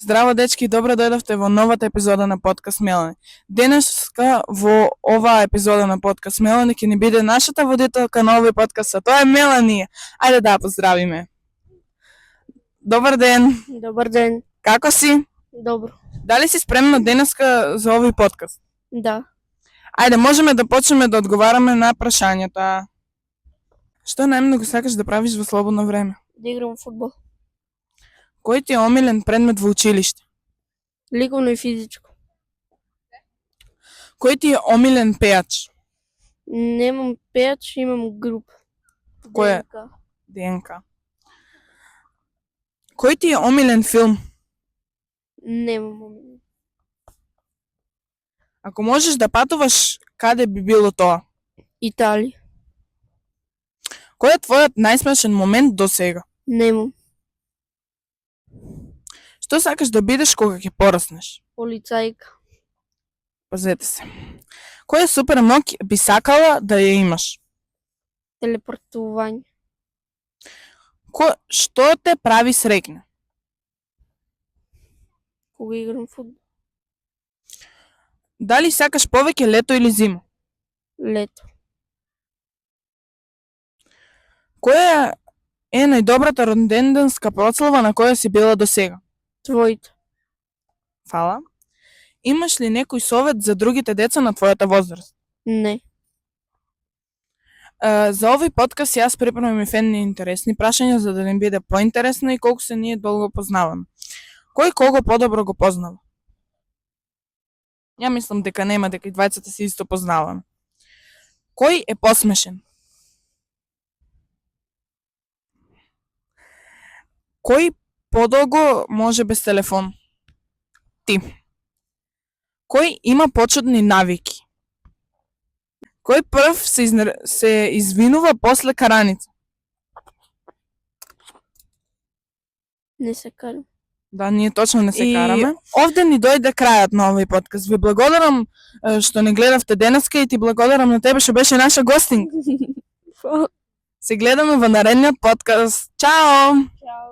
Здраво дечки, добро дојдовте во новата епизода на подкаст Мелани. Денеска во оваа епизода на подкаст Мелани ќе ни биде нашата водителка на овој подкаст, а тоа е Мелани. Ајде да поздравиме. Добар ден. Добар ден. Како си? Добро. Дали си спремна денеска за овој подкаст? Да. Ајде, можеме да почнеме да одговараме на прашањата. Што најмногу сакаш да правиш во слободно време? Да играм фудбал. Кој ти е омилен предмет во училиште? Ликовно и физичко. Кој ти е омилен пејач? Немам пејач, имам груп. Кој е? ДНК. ДНК. Кој ти е омилен филм? Немам омилен. Ако можеш да патуваш, каде би било тоа? Италија. Кој е твојот најсмешен момент до сега? Немам. Што сакаш да бидеш кога ќе пораснеш? Полицајка. Пазете се. Која супер моќ би сакала да ја имаш? Телепортување. Што те прави среќна? Кога играм фудбал. Дали сакаш повеќе лето или зима? Лето. Која е најдобрата роденденска прослава на која си била до сега? Твоите. Фала. Имаш ли некој совет за другите деца на твојата возраст? Не. За овој подкаст јас припремам и фенни интересни прашања за да не биде поинтересно и колку се ние долго познаваме. Кој кого подобро го познава? Ја мислам дека нема, дека и двајцата се исто познаваме. Кој е посмешен? Кој подолго може без телефон? Ти. Кој има почудни навики? Кој прв се извинува после караница? Не се карам. Да, ние точно не се И караме. Овде ни дојде крајот на овој подкаст. Ви благодарам што не гледавте денеска и ти благодарам на тебе што беше наша гостинка. Се гледаме во наредниот подкаст. Чао! Чао.